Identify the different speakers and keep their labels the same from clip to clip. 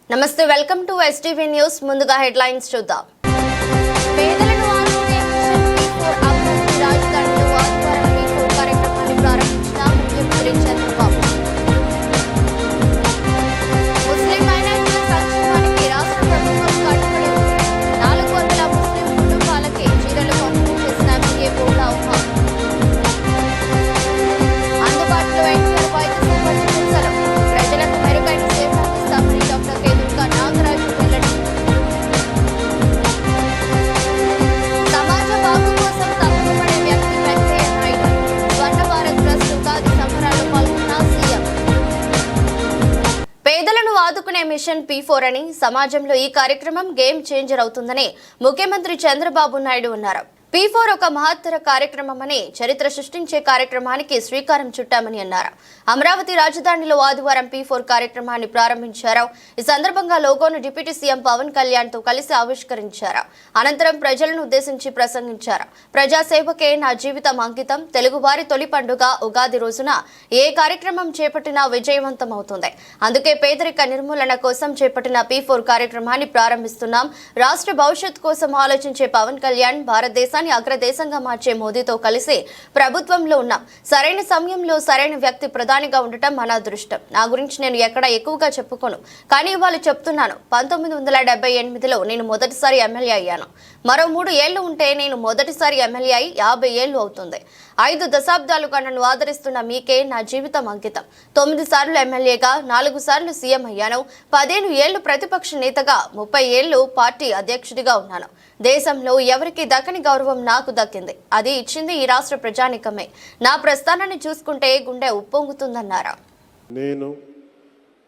Speaker 1: నమస్తే, welcome to STV news. ముందుగా headlines చూద్దాం. పేదలను ఆదుకునే రాజధానిలో ఆదివారం P4 కార్యక్రమాన్ని ప్రారంభించిన ముఖ్యమంత్రి చంద్రబాబు. ముస్లిం మైనారిటీల సంక్షేమానికి రాష్ట్ర ప్రభుత్వం కట్టుబడి ఉంది. 400 ముస్లిం కుటుంబాలకి చీరలు పంపిణీ చేసిన ఎమ్మెల్యే బోడా ఉమా. అందుబాటులో ఎన్టీఆర్ వైద్య సేవ చికిత్సలు ప్రజలకు మెరుగైన సేవ అందిస్తామని డాక్టర్ నాగరాజు వెల్లడి. సమాజ బాగు కోసం తప్పపడే వ్యక్తి వెంకయ్య నాయుడు. స్వర్ణ భారత్ ట్రస్ట్ ఉగాది సంబరాల్లో పాల్గొన్న సీఎం. పేదలను ఆదుకునే మిషన్ P4 అని సమాజంలో ఈ కార్యక్రమం గేమ్ చేంజర్ అవుతుందని ముఖ్యమంత్రి చంద్రబాబు నాయుడు అన్నారు. P4 ఒక మహత్తర కార్యక్రమమని, చరిత్ర సృష్టించే కార్యక్రమానికి శ్రీకారం చుట్టామని అన్నారు. అమరావతి రాజధానిలో ఆదివారం P4 కార్యక్రమాన్ని ప్రారంభించారు. ఈ సందర్భంగా లోగోను డిప్యూటీ సీఎం పవన్ కళ్యాణ్ తో కలిసి ఆవిష్కరించారు. అనంతరం ప్రజలను ఉద్దేశించి ప్రసంగించారు. ప్రజాసేవకే నా జీవితం అంకితం. తెలుగువారి తొలి పండుగ ఉగాది రోజున ఏ కార్యక్రమం చేపట్టినా విజయవంతం అవుతుంది. అందుకే పేదరిక నిర్మూలన కోసం చేపట్టిన P4 కార్యక్రమాన్ని ప్రారంభిస్తున్నాం. రాష్ట్ర భవిష్యత్ కోసం ఆలోచించే పవన్ కళ్యాణ్ భారతదేశాన్ని అగ్రదేశంగా మార్చే మోదీతో కలిసి ప్రభుత్వంలో ఉన్నాం. సరైన సమయంలో సరైన వ్యక్తి ప్రధానిగా ఉండటం మన అదృష్టం. నా గురించి నేను ఎక్కడ ఎక్కువగా చెప్పుకోను, కానీ వాళ్ళు చెప్తున్నాను. 1978లో నేను మొదటిసారి ఎమ్మెల్యే అయ్యాను. మరో 3 ఏళ్లు ఉంటే నేను మొదటిసారి ఎమ్మెల్యే అయి 50 ఏళ్లు అవుతుంది. 5 దశాబ్దాలుగా నన్ను ఆదరిస్తున్న మీకే నా జీవితం అంకితం. 9 సార్లు ఎమ్మెల్యేగా, 4 సార్లు సీఎం అయ్యాను. 15 ఏళ్లు ప్రతిపక్ష నేతగా, 30 ఏళ్లు పార్టీ అధ్యక్షుడిగా ఉన్నాను. దేశంలో ఎవరికి దక్కని గౌరవం నాకు దక్కింది. అది ఇచ్చింది ఈ రాష్ట్ర ప్రజానికమే. నా ప్రస్థానాన్ని చూసుకుంటే గుండె ఉప్పొంగుతుందన్నారు.
Speaker 2: నేను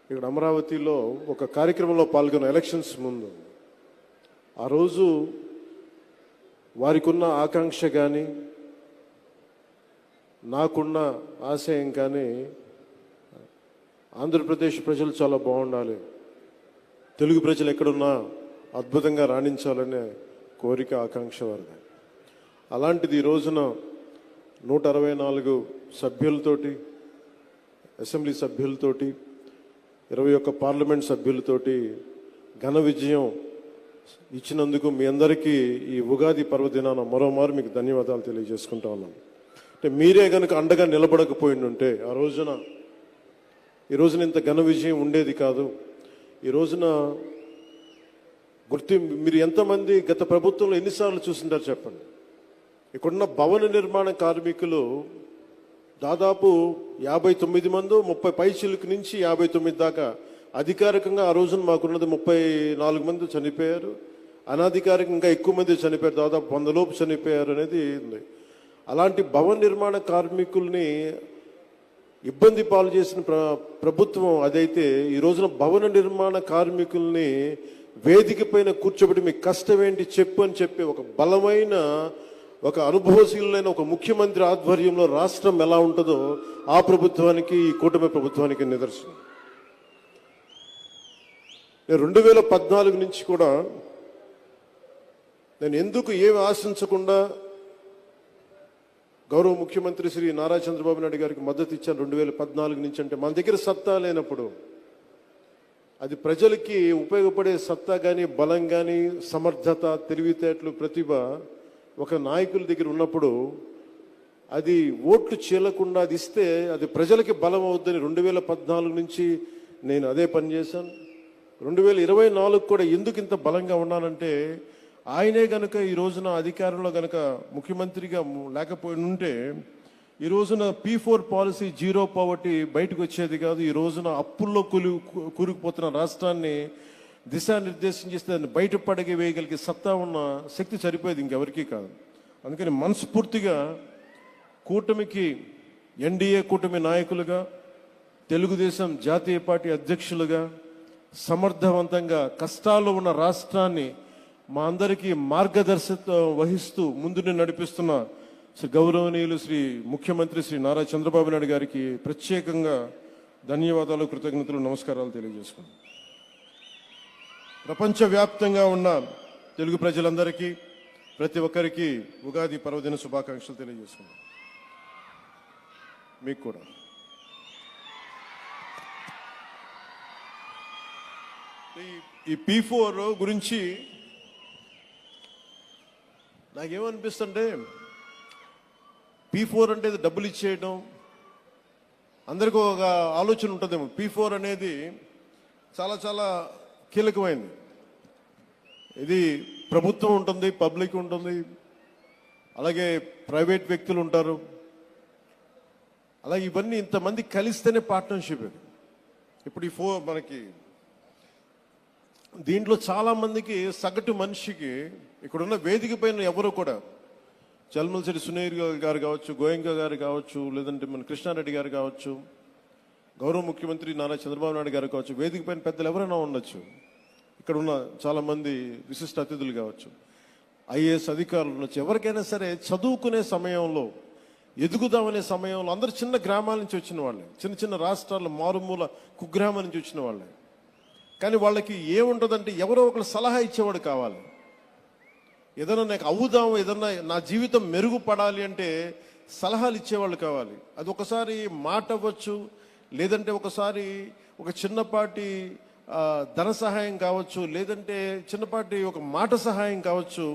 Speaker 2: ఇక్కడ అమరావతిలో ఒక కార్యక్రమంలో పాల్గొన్న ఎలక్షన్స్ ముందు ఆ రోజు వారికి ఉన్న ఆకాంక్ష కానీ నాకున్న ఆశయం కానీ ఆంధ్రప్రదేశ్ ప్రజలు చాలా బాగుండాలి, తెలుగు ప్రజలు ఎక్కడున్నా అద్భుతంగా రాణించాలనే కోరిక ఆకాంక్ష వారిది. అలాంటిది ఈ రోజున 164 సభ్యులతోటి, అసెంబ్లీ సభ్యులతోటి, 21 పార్లమెంట్ సభ్యులతోటి ఘన విజయం ఇచ్చినందుకు మీ అందరికీ ఈ ఉగాది పర్వదినాన మరోమారు మీకు ధన్యవాదాలు తెలియజేసుకుంటా ఉన్నాను. అంటే మీరే కనుక అండగా నిలబడకపోయిండుంటే ఈ రోజున ఇంత ఘన విజయం ఉండేది కాదు. ఈ రోజున మీరు ఎంతమంది గత ప్రభుత్వంలో ఎన్నిసార్లు చూసింటారు చెప్పండి. ఇక్కడున్న భవన నిర్మాణ కార్మికులు దాదాపు 59 మంది, 30 పైచిలకు నుంచి 59 దాకా. అధికారికంగా ఆ రోజున మాకున్నది 34 మంది చనిపోయారు. అనధికారికంగా ఎక్కువ మంది చనిపోయారు, దాదాపు 100 లోపు చనిపోయారు అనేది ఉంది. అలాంటి భవన నిర్మాణ కార్మికుల్ని ఇబ్బంది పాలు చేసిన ప్రభుత్వం అదైతే, ఈ రోజున భవన నిర్మాణ కార్మికుల్ని వేదిక పైన కూర్చోబెట్టి మీ కష్టం ఏంటి చెప్పు అని చెప్పి ఒక బలమైన, ఒక అనుభవశీలైన ఒక ముఖ్యమంత్రి ఆధ్వర్యంలో రాష్ట్రం ఎలా ఉంటుందో ఆ ప్రభుత్వానికి, ఈ కూటమి ప్రభుత్వానికి నిదర్శనం. నేను 2014 నుంచి కూడా నేను ఎందుకు ఏమి ఆశించకుండా గౌరవ ముఖ్యమంత్రి శ్రీ నారా చంద్రబాబు నాయుడు గారికి మద్దతు ఇచ్చాను 2014 నుంచి. అంటే మన దగ్గర సత్తా లేనప్పుడు, అది ప్రజలకి ఉపయోగపడే సత్తా కానీ, బలం కానీ, సమర్థత, తెలివితేటలు, ప్రతిభ ఒక నాయకుల దగ్గర ఉన్నప్పుడు అది ఓట్లు చీలకుండా అది ఇస్తే అది ప్రజలకి బలం అవుద్దని 2014 నుంచి నేను అదే పని చేశాను. 2024 కూడా ఎందుకు ఇంత బలంగా ఉన్నానంటే, ఆయనే గనక ఈ రోజున అధికారంలో గనక ముఖ్యమంత్రిగా లేకపోయి ఉంటే ఈ రోజున P4 పాలసీ, జీరో పావర్టీ బయటకు వచ్చేది కాదు. ఈ రోజున అప్పుల్లో కూరుకుపోతున్న రాష్ట్రాన్ని దిశానిర్దేశం చేస్తే దాన్ని బయటపడగే వేయగలిగే సత్తా ఉన్న శక్తి సరిపోయేది ఇంకెవరికీ కాదు. అందుకని మనస్ఫూర్తిగా కూటమికి, ఎన్డీఏ కూటమి నాయకులుగా, తెలుగుదేశం జాతీయ పార్టీ అధ్యక్షులుగా సమర్థవంతంగా కష్టాల్లో ఉన్న రాష్ట్రాన్ని మా అందరికీ మార్గదర్శకత్వం వహిస్తూ ముందుని నడిపిస్తున్న శ్రీ గౌరవనీయులు శ్రీ ముఖ్యమంత్రి శ్రీ నారా చంద్రబాబు నాయుడు గారికి ప్రత్యేకంగా ధన్యవాదాలు, కృతజ్ఞతలు, నమస్కారాలు తెలియజేసుకున్నాను. ప్రపంచవ్యాప్తంగా ఉన్న తెలుగు ప్రజలందరికీ, ప్రతి ఒక్కరికి ఉగాది పర్వదిన శుభాకాంక్షలు తెలియజేసుకున్నాను. మీకు కూడా. ఈ P4 గురించి నాకేమనిపిస్తుంటే, P4 అంటే డబ్బులు ఇచ్చేయడం, అందరికీ ఒక ఆలోచన ఉంటుందేమో. P4 అనేది చాలా చాలా కీలకమైనది. ఇది ప్రభుత్వం ఉంటుంది, పబ్లిక్ ఉంటుంది, అలాగే ప్రైవేట్ వ్యక్తులు ఉంటారు. అలాగే ఇవన్నీ ఇంతమంది కలిస్తేనే పార్ట్నర్షిప్. ఇది ఇప్పుడు మనకి దీంట్లో చాలా మందికి, సగటు మనిషికి ఇక్కడున్న వేదిక పైన ఎవరు కూడా, చల్మలశెట్టి సునీర్ గారు కావచ్చు, గోయంక గారు కావచ్చు, లేదంటే మన కృష్ణారెడ్డి గారు కావచ్చు, గౌరవ ముఖ్యమంత్రి నారా చంద్రబాబు నాయుడు గారు కావచ్చు, వేదిక పైన పెద్దలు ఎవరైనా ఉండొచ్చు, ఇక్కడ ఉన్న చాలా మంది విశిష్ట అతిథులు కావచ్చు, ఐఏఎస్ అధికారులు ఉండొచ్చు, ఎవరికైనా సరే చదువుకునే సమయంలో, ఎదుగుదామనే సమయంలో అందరూ చిన్న గ్రామాల నుంచి వచ్చిన వాళ్ళే, చిన్న చిన్న రాష్ట్రాల మారుమూల కుగ్రామం నుంచి వచ్చిన వాళ్ళే. కానీ వాళ్ళకి ఏముంటుందంటే ఎవరో ఒకరు సలహా ఇచ్చేవాడు కావాలి. ఏదైనా నాకు అవుదాం, ఏదన్నా నా జీవితం మెరుగుపడాలి అంటే సలహాలు ఇచ్చేవాళ్ళు కావాలి. అది ఒకసారి మాట అవ్వచ్చు, లేదంటే ఒకసారి ఒక చిన్నపాటి ధన సహాయం కావచ్చు, లేదంటే చిన్నపాటి ఒక మాట సహాయం కావచ్చు.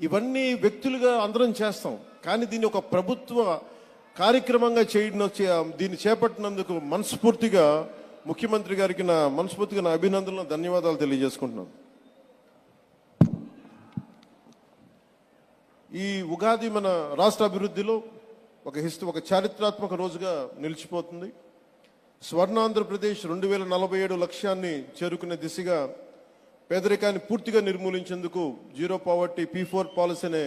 Speaker 2: ఇవన్నీ వ్యక్తులుగా అందరం చేస్తాం. కానీ దీన్ని ఒక ప్రభుత్వ కార్యక్రమంగా దీన్ని చేపట్టినందుకు మనస్ఫూర్తిగా ముఖ్యమంత్రి గారికి మనస్ఫూర్తిగా నా అభినందనలు, ధన్యవాదాలు తెలియజేసుకుంటున్నాను. ఈ ఉగాది మన రాష్ట్ర అభివృద్ధిలో ఒక చారిత్రాత్మక రోజుగా నిలిచిపోతుంది. స్వర్ణాంధ్రప్రదేశ్ 2047 లక్ష్యాన్ని చేరుకునే దిశగా పేదరికాన్ని పూర్తిగా నిర్మూలించేందుకు జీరో పావర్టీ P4 పాలసీ అనే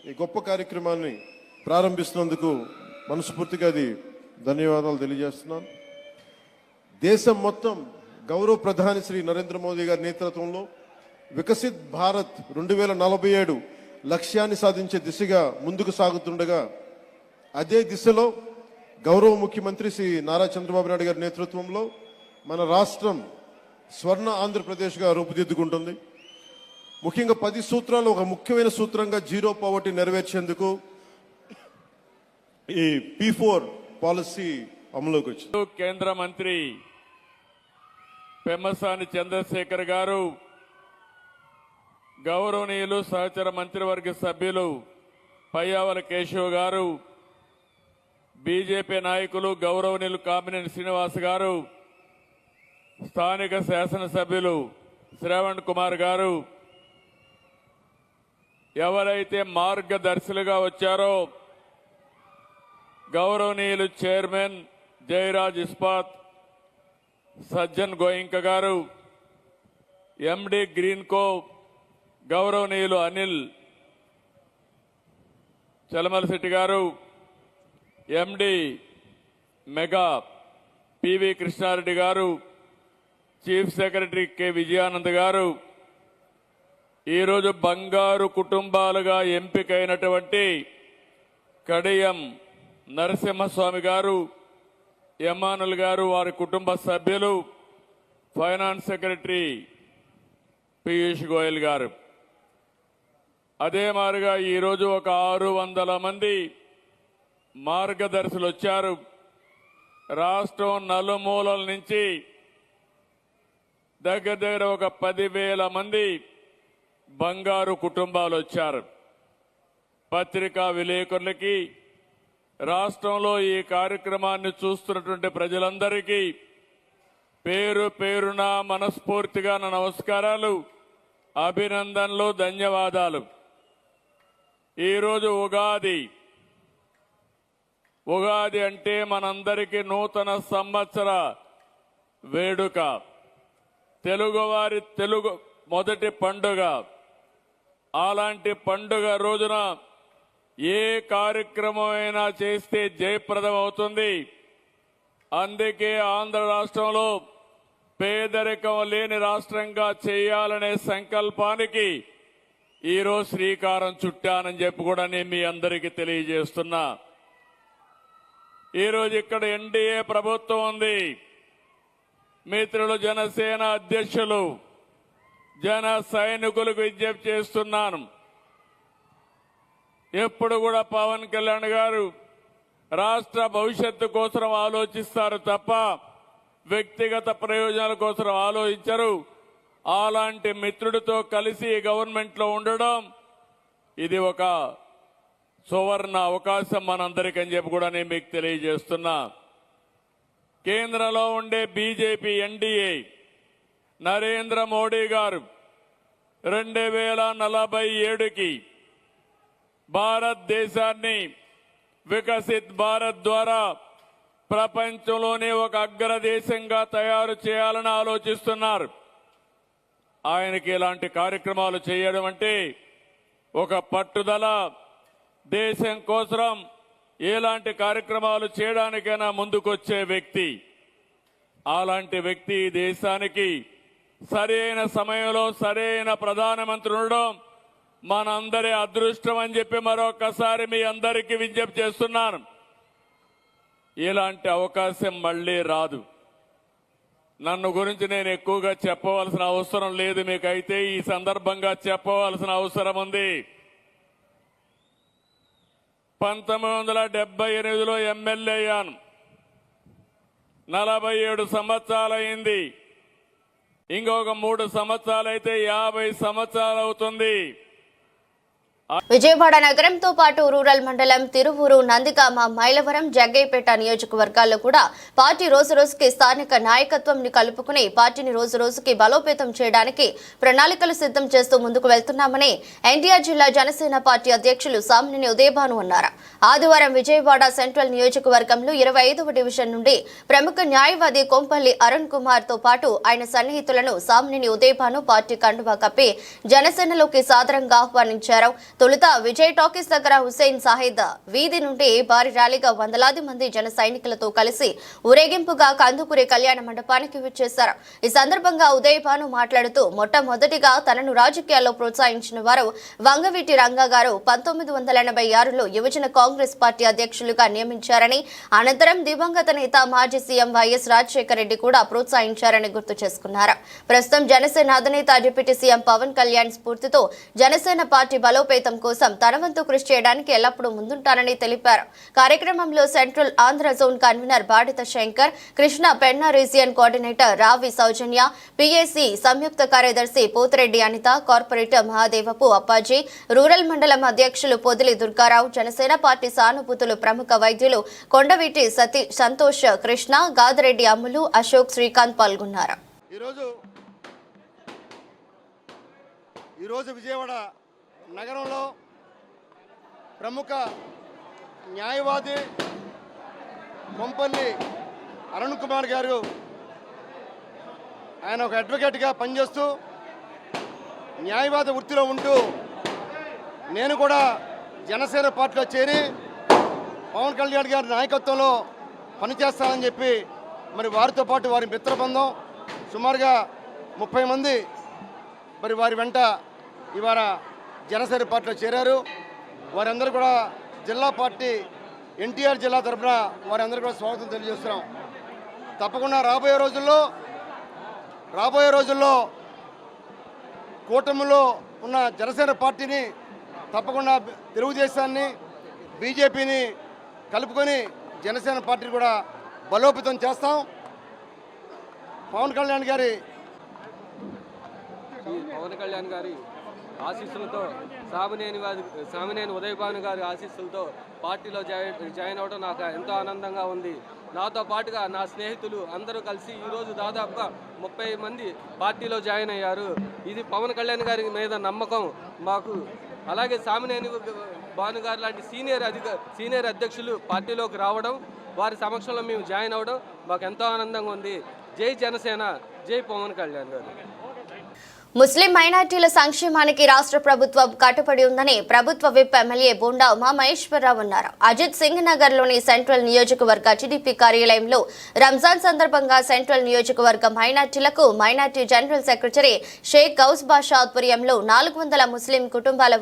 Speaker 2: ఈ గొప్ప కార్యక్రమాన్ని ప్రారంభిస్తున్నందుకు మనస్ఫూర్తిగా ధన్యవాదాలు తెలియజేస్తున్నాను. దేశం మొత్తం గౌరవ ప్రధాని శ్రీ నరేంద్ర మోదీ గారి నేతృత్వంలో వికసిత్ భారత్ 2047 లక్ష్యాన్ని సాధించే దిశగా ముందుకు సాగుతుండగా, అదే దిశలో గౌరవ ముఖ్యమంత్రి శ్రీ నారా చంద్రబాబు నాయుడు గారి నేతృత్వంలో మన రాష్ట్రం స్వర్ణ ఆంధ్రప్రదేశ్గా రూపుదిద్దుకుంటుంది. ముఖ్యంగా 10 సూత్రాలు ఒక ముఖ్యమైన సూత్రంగా జీరో పావర్టీ నెరవేర్చేందుకు ఈ P4 పాలసీ అమలులోకి వచ్చింది.
Speaker 3: కేంద్ర మంత్రి పెమ్మసాని చంద్రశేఖర్ గారు, గౌరవనీయులు సహచర మంత్రివర్గ సభ్యులు పయ్యావల కేశవ్ గారు, బీజేపీ నాయకులు గౌరవనీయులు కామినేని శ్రీనివాస్ గారు, స్థానిక శాసనసభ్యులు శ్రవణ్ కుమార్ గారు, ఎవరైతే మార్గదర్శులుగా వచ్చారో గౌరవనీయులు చైర్మన్ జయరాజ్ ఇస్పాత్ సజ్జన్ గోయింక గారు, ఎండి గ్రీన్కో గౌరవనీయులు అనిల్ చలమలశెట్టి గారు, ఎండి మెగా పివి కృష్ణారెడ్డి గారు, చీఫ్ సెక్రటరీ కె విజయానంద్ గారు, ఈరోజు బంగారు కుటుంబాలుగా ఎంపికైనటువంటి కడియం నరసింహస్వామి గారు, ఎమానుల్ గారు, వారి కుటుంబ సభ్యులు, ఫైనాన్స్ సెక్రటరీ పీయూష్ గోయల్ గారు, అదే మాదిరిగా ఈరోజు ఒక 600 మంది మార్గదర్శులు వచ్చారు. రాష్ట్రం నలుమూలల నుంచి దగ్గర ఒక 10,000 మంది బంగారు కుటుంబాలు వచ్చారు. పత్రికా విలేకరులకి, రాష్ట్రంలో ఈ కార్యక్రమాన్ని చూస్తున్నటువంటి ప్రజలందరికీ పేరు పేరున మనస్ఫూర్తిగా నా నమస్కారాలు, అభినందనలు, ధన్యవాదాలు. ఈరోజు ఉగాది అంటే మనందరికీ నూతన సంవత్సర వేడుక, తెలుగువారి మొదటి పండుగ. అలాంటి పండుగ రోజున ఏ కార్యక్రమమైనా చేస్తే జయప్రదం అవుతుంది. అందుకే ఆంధ్ర రాష్ట్రంలో పేదరికం లేని రాష్ట్రంగా చేయాలనే సంకల్పానికి ఈరోజు శ్రీకారం చుట్టానని చెప్పి కూడా నేను మీ అందరికీ తెలియజేస్తున్నా. ఈరోజు ఇక్కడ ఎన్డీఏ ప్రభుత్వం ఉంది. మిత్రులు జనసేన అధ్యక్షులు జన సైనికులకు విజ్ఞప్తి చేస్తున్నాను. ఎప్పుడు కూడా పవన్ కళ్యాణ్ గారు రాష్ట్ర భవిష్యత్తు కోసం ఆలోచిస్తారు తప్ప వ్యక్తిగత ప్రయోజనాల కోసం ఆలోచించరు. అలాంటి మిత్రుడితో కలిసి గవర్నమెంట్ లో ఉండడం ఇది ఒక సువర్ణ అవకాశం మనందరికీ అని చెప్పి కూడా నేను మీకు తెలియజేస్తున్నా. కేంద్రంలో ఉండే బీజేపీ ఎన్డీఏ నరేంద్ర మోడీ గారు 2047కి భారతదేశాన్ని వికసిత్ భారత్ ద్వారా ప్రపంచంలోనే ఒక అగ్రదేశంగా తయారు చేయాలని ఆలోచిస్తున్నారు. ఆయనకి ఇలాంటి కార్యక్రమాలు చేయడం అంటే ఒక పట్టుదల. దేశం కోసం ఎలాంటి కార్యక్రమాలు చేయడానికైనా ముందుకొచ్చే వ్యక్తి. అలాంటి వ్యక్తి ఈ దేశానికి సరైన సమయంలో సరైన ప్రధానమంత్రి ఉండడం మనందరి అదృష్టం అని చెప్పి మరొకసారి మీ అందరికీ విజ్ఞప్తి చేస్తున్నాను. ఇలాంటి అవకాశం మళ్లీ రాదు. నన్ను గురించి నేను ఎక్కువగా చెప్పవలసిన అవసరం లేదు. మీకైతే ఈ సందర్భంగా చెప్పవలసిన అవసరం ఉంది. 1978లో ఎమ్మెల్యే అయ్యాను. 47 సంవత్సరాలైంది. ఇంకొక 3 సంవత్సరాలైతే 50 సంవత్సరాలు అవుతుంది.
Speaker 1: విజయవాడ నగరంతో పాటు రూరల్ మండలం తిరువూరు, నందిగామ, మైలవరం, జగ్గయ్యపేట నియోజకవర్గాల్లో కూడా పార్టీ రోజురోజుకి స్థానిక నాయకత్వంని కలుపుకుని పార్టీని రోజురోజుకి బలోపేతం చేయడానికి ప్రణాళికలు సిద్ధం చేస్తూ ముందుకు వెళ్తున్నామని ఎన్టీఆర్ జిల్లా జనసేన పార్టీ అధ్యక్షులు సామినేని ఉదయభాను అన్నారు. ఆదివారం విజయవాడ సెంట్రల్ నియోజకవర్గంలో 25వ డివిజన్ నుండి ప్రముఖ న్యాయవాది కొంపల్లి అరుణ్ కుమార్ తో పాటు ఆయన సన్నిహితులను సామినేని ఉదయభాను పార్టీ కండువా కప్పి జనసేనలోకి సాదరంగా ఆహ్వానించారు. తొలుత విజయ్ టాకీస్ దగ్గర హుస్సేన్ సాహిద్ వీధి నుండి భారీ ర్యాలీగా వందలాది మంది జన సైనికులతో కలిసి ఊరేగింపుగా కందుకూరి కళ్యాణ మండపానికి విచ్చేశారు. ఈ సందర్భంగా ఉదయభాను మాట్లాడుతూ మొట్టమొదటిగా తనను రాజకీయాల్లో ప్రోత్సహించిన వారు వంగవీటి రంగా గారు 1986లో యువజన కాంగ్రెస్ పార్టీ అధ్యక్షులుగా నియమించారని, అనంతరం దివంగత నేత మాజీ సీఎం వైఎస్ రాజశేఖర రెడ్డి కూడా ప్రోత్సహించారని గుర్తు చేసుకున్నారు. ప్రస్తుతం జనసేన అధినేత డిప్యూటీ సీఎం పవన్ కళ్యాణ్ స్ఫూర్తితో జనసేన పార్టీ బలోపేతం కోసం తన వంతు కృషి చేయడానికి ఎల్లప్పుడూ ముందుంటానని తెలిపారు. కార్యక్రమంలో central Andhra zone convener Badita Shankar, Krishna Penna region coordinator రావి సౌజన్య, పిఏసి సంయుక్త కార్యదర్శి పోతిరెడ్డి అనిత, కార్పొరేటర్ మహాదేవపు అప్పాజీ, రూరల్ మండలం అధ్యక్షులు పొదిలి దుర్గారావు, జనసేన పార్టీ సానుభూతులు ప్రముఖ వైద్యులు కొండవీటి సంతోష్, కృష్ణ, గాదిరెడ్డి అమ్ములు, అశోక్, శ్రీకాంత్ పాల్గొన్నారు.
Speaker 4: ఈరోజు విజయవాడ నగరంలో ప్రముఖ న్యాయవాది కొంపల్లి అరుణ్ కుమార్ గారు, ఆయన ఒక అడ్వకేట్గా పనిచేస్తూ న్యాయవాద వృత్తిలో ఉంటూ నేను కూడా జనసేన పార్టీలో చేరి పవన్ కళ్యాణ్ గారి నాయకత్వంలో పనిచేస్తానని చెప్పి మరి వారితో పాటు వారి మిత్రబృందం సుమారుగా 30 మంది మరి వారి వెంట ఇవాళ జనసేన పార్టీలో చేరారు. వారందరూ కూడా జిల్లా పార్టీ ఎన్టీఆర్ జిల్లా తరఫున వారందరూ కూడా స్వాగతం తెలియజేస్తున్నాం. తప్పకుండా రాబోయే రోజుల్లో కూటమిలో ఉన్న జనసేన పార్టీని తప్పకుండా తెలుగుదేశాన్ని, బీజేపీని కలుపుకొని జనసేన పార్టీని కూడా బలోపేతం చేస్తాం. పవన్ కళ్యాణ్ గారి ఆశీస్సులతో సామినేని ఉదయభాను గారి ఆశీస్సులతో పార్టీలో జాయిన్ అవ్వడం నాకు ఎంతో ఆనందంగా ఉంది. నాతో పాటుగా నా స్నేహితులు అందరూ కలిసి ఈరోజు దాదాపుగా 30 మంది పార్టీలో జాయిన్ అయ్యారు. ఇది పవన్ కళ్యాణ్ గారి మీద నమ్మకం మాకు. అలాగే సామినేని భాను గారు లాంటి సీనియర్ అధ్యక్షులు పార్టీలోకి రావడం, వారి సమక్షంలో మేము జాయిన్ అవ్వడం మాకు ఎంతో ఆనందంగా ఉంది. జై జనసేన, జై పవన్ కళ్యాణ్ గారు.
Speaker 1: ముస్లిం మైనార్టీల సంక్షేమానికి రాష్ట్ర ప్రభుత్వం కట్టుబడి ఉందని ప్రభుత్వ విప్ ఎమ్మెల్యే బోండా ఉమామహేశ్వరరావు అన్నారు. అజిత్ సింగ్ నగర్ లోని సెంట్రల్ నియోజకవర్గ టీడీపీ కార్యాలయంలో రంజాన్ సందర్భంగా సెంట్రల్ నియోజకవర్గ మైనార్టీలకు minority general secretary Shaik Gouse Basha ఆధ్వర్యంలో 400 ముస్లిం కుటుంబాల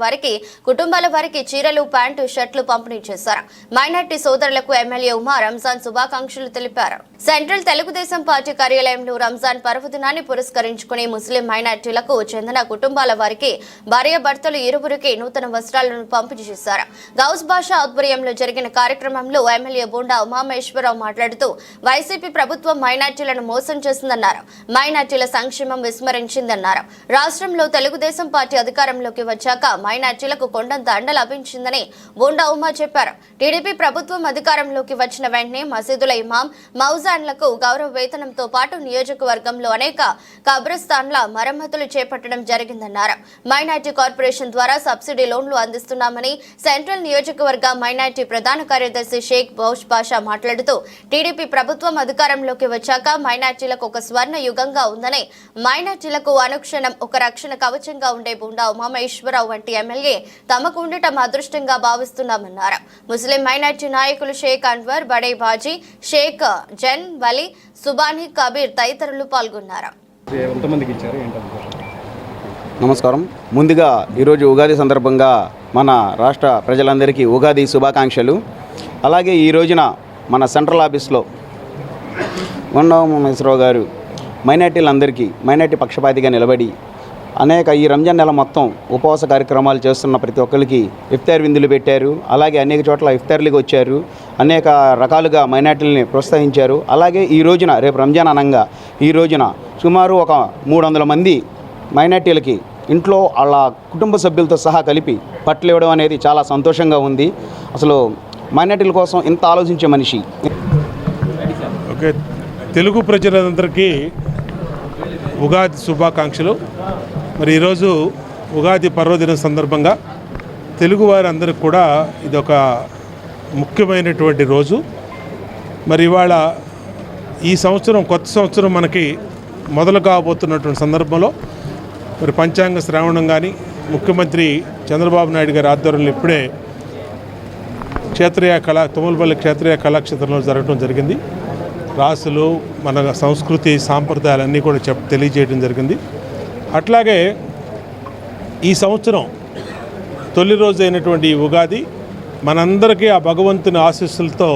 Speaker 1: వారికి చీరలు, ప్యాంటు, షర్ట్లు పంపిణీ చేశారు. మైనార్టీ సోదరులకు ఎమ్మెల్యే ఉమా రంజాన్ శుభాకాంక్షలు తెలిపారు. సెంట్రల్ తెలుగుదేశం పార్టీ కార్యాలయంలో రంజాన్ పర్వదినాన్ని పురస్కరించుకుని ముస్లిం మైనార్టీలకు చెందిన కుటుంబాల వారికి భార్యాభర్తలు ఇరువురికి నూతన వస్త్రాలను పంపిణీ చేశారు. గౌస్ బాషా ఆధ్వర్యంలో జరిగిన కార్యక్రమంలో ఎమ్మెల్యే బోండా ఉమామహేశ్వరరావు మాట్లాడుతూ వైసీపీ ప్రభుత్వం మైనార్టీలను మోసం చేసిందన్నారు. మైనార్టీల సంక్షేమం విస్మరించిందన్నారు. రాష్ట్రంలో తెలుగుదేశం పార్టీ అధికారంలోకి వచ్చాక మైనార్టీలకు కొండంత అండ లభించిందని బోండా ఉమా చెప్పారు. టీడీపీ ప్రభుత్వం అధికారంలోకి వచ్చిన వెంటనే మసీదుల ఇమాం, మౌజాన్లకు గౌరవ వేతనంతో పాటు నియోజకవర్గంలో అనేక కబ్రస్థాన్ల మరమ్మతులు చేపట్టడం జరిగిందన్నారు. మైనార్టీ కార్పొరేషన్ ద్వారా సబ్సిడీ లోన్లు అందిస్తున్నామని సెంట్రల్ నియోజకవర్గ మైనార్టీ ప్రధాన కార్యదర్శి షేక్ గౌస్ బాషా మాట్లాడుతూ టీడీపీ ప్రభుత్వం అధికారంలోకి వచ్చాక మైనార్టీలకు ఒక స్వర్ణ యుగంగా ఉందని, మైనార్టీలకు అనుక్షణం ఒక రక్షణ కవచంగా ఉండే బోండా ఉమామహేశ్వరరావు వంటి ఎమ్మెల్యే తమకు ఉండటం అదృష్టంగా భావిస్తున్నామన్నారు. ముస్లిం మైనార్టీ నాయకులు షేక్ అన్వర్, బడే బాజీ, షేక్ జన్ వలీ, సుబానీ కబీర్ తదితరులు పాల్గొన్నారు.
Speaker 5: నమస్కారం. ముందుగా ఈరోజు ఉగాది సందర్భంగా మన రాష్ట్ర ప్రజలందరికీ ఉగాది శుభాకాంక్షలు. అలాగే ఈ రోజున మన సెంట్రల్ ఆఫీస్లో ఉమామహేశ్వరరావు గారు మైనార్టీ పక్షపాతిగా నిలబడి ఈ రంజాన్ నెల మొత్తం ఉపవాస కార్యక్రమాలు చేస్తున్న ప్రతి ఒక్కరికి ఇఫ్తార్ విందులు పెట్టారు. అలాగే అనేక చోట్ల ఇఫ్తార్లకు వచ్చారు. అనేక రకాలుగా మైనార్టీలని ప్రోత్సహించారు. అలాగే ఈ రోజున రేపు రంజాన్ అనంగా ఈ రోజున సుమారు ఒక 300 మంది మైనార్టీలకి ఇంట్లో వాళ్ళ కుటుంబ సభ్యులతో సహా కలిపి పట్లు ఇవ్వడం అనేది చాలా సంతోషంగా ఉంది. అసలు మైనార్టీల కోసం ఇంత ఆలోచించే మనిషి.
Speaker 6: ఓకే, తెలుగు ప్రజలందరికీ ఉగాది శుభాకాంక్షలు. మరి ఈరోజు ఉగాది పర్వదినం సందర్భంగా తెలుగువారందరికీ కూడా ఇదొక ముఖ్యమైనటువంటి రోజు. మరి ఇవాళ ఈ సంవత్సరం కొత్త సంవత్సరం మనకి మొదలు కాబోతున్నటువంటి సందర్భంలో మరి పంచాంగ శ్రావణం కానీ ముఖ్యమంత్రి చంద్రబాబు నాయుడు గారి ఆధ్వర్యంలో ఇప్పుడే తుమ్మలపల్లి క్షేత్రీయ కళాక్షేత్రంలో జరగడం జరిగింది. రాసులు, మన సంస్కృతి సాంప్రదాయాలన్నీ కూడా తెలియజేయడం జరిగింది. అట్లాగే ఈ సంవత్సరం తొలి రోజు అయినటువంటి ఈ ఉగాది మనందరికీ ఆ భగవంతుని ఆశీస్సులతో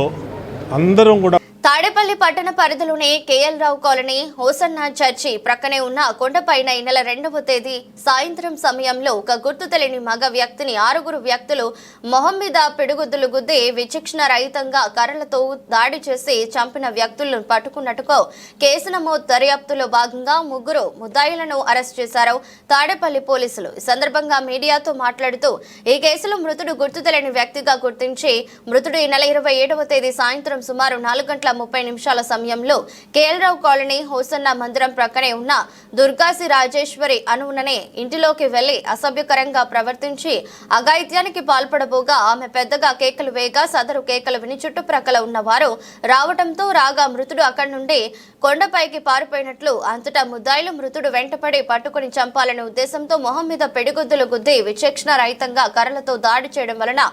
Speaker 6: అందరం కూడా
Speaker 1: తాడేపల్లి పట్టణ పరిధిలోని కేఎల్ రావు కాలనీ హోసన్న చర్చి ప్రక్కనే ఉన్న కొండపైన ఈ నెల 2వ తేదీ సాయంత్రం సమయంలో ఒక గుర్తు తెలియని మగ వ్యక్తిని 6 వ్యక్తులు మొహం మీద పిడుగుద్దులు గుద్ది విచక్షణ రహితంగా కర్రలతో దాడి చేసి చంపిన వ్యక్తులను పట్టుకున్నట్టుగా కేసు నమోదు దర్యాప్తులో భాగంగా 3 ముద్దాయిలను అరెస్ట్ చేశారు తాడేపల్లి పోలీసులు. ఈ సందర్భంగా మీడియాతో మాట్లాడుతూ ఈ కేసులో మృతుడు గుర్తు తెలియని వ్యక్తిగా గుర్తించి మృతుడు ఈ నెల 27వ తేదీ సాయంత్రం సుమారు 4:30 సమయంలో కేఎల్ రావు కాలనీ హోసన్న మందిరం ప్రక్కనే ఉన్న దుర్గాసి రాజేశ్వరి అనువుననే ఇంటిలోకి వెళ్లి అసభ్యకరంగా ప్రవర్తించి అఘాయిత్యానికి పాల్పడబోగా ఆమె పెద్దగా కేకలు వేయగా సదరు కేకలు విని చుట్టుప్రక్కల ఉన్న వారు రావడంతో రాగా మృతుడు అక్కడి నుండి కొండపైకి పారిపోయినట్లు, అంతటా ముద్దాయిలు మృతుడు వెంటపడి పట్టుకుని చంపాలనే ఉద్దేశంతో మొహం మీద పెడిగుద్దులు గుద్ది విచక్షణ రహితంగా కర్రలతో దాడి చేయడం వలన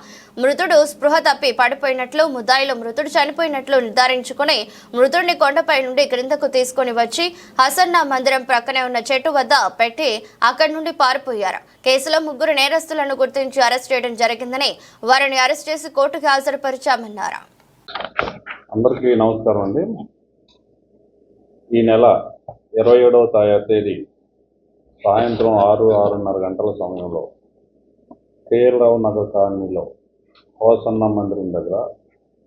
Speaker 1: మృతుడు స్పృహ తప్పి పడిపోయినట్లు, ముద్దాయిలు మృతుడు చనిపోయినట్లు నిర్ధారించుకుని మృతుడిని కొండపై నుండి క్రిందకు తీసుకుని వచ్చి హసన్నా మందిరం ప్రక్కనే ఉన్న చెట్టు వద్ద పెట్టి అక్కడి నుండి పారిపోయారు. కేసులో 3 నేరస్తులను గుర్తించి అరెస్ట్ చేయడం జరిగిందని, వారిని అరెస్ట్ చేసి కోర్టుకు హాజరుపరిచామన్నారు.
Speaker 7: అందరికీ నమస్కారం అండి. ఈ నెల 27వ తేదీ సాయంత్రం 6-6:30 గంటల సమయంలో కేఎల్ రావు నగర్ కాలనీలో హోసన్న మందిరం దగ్గర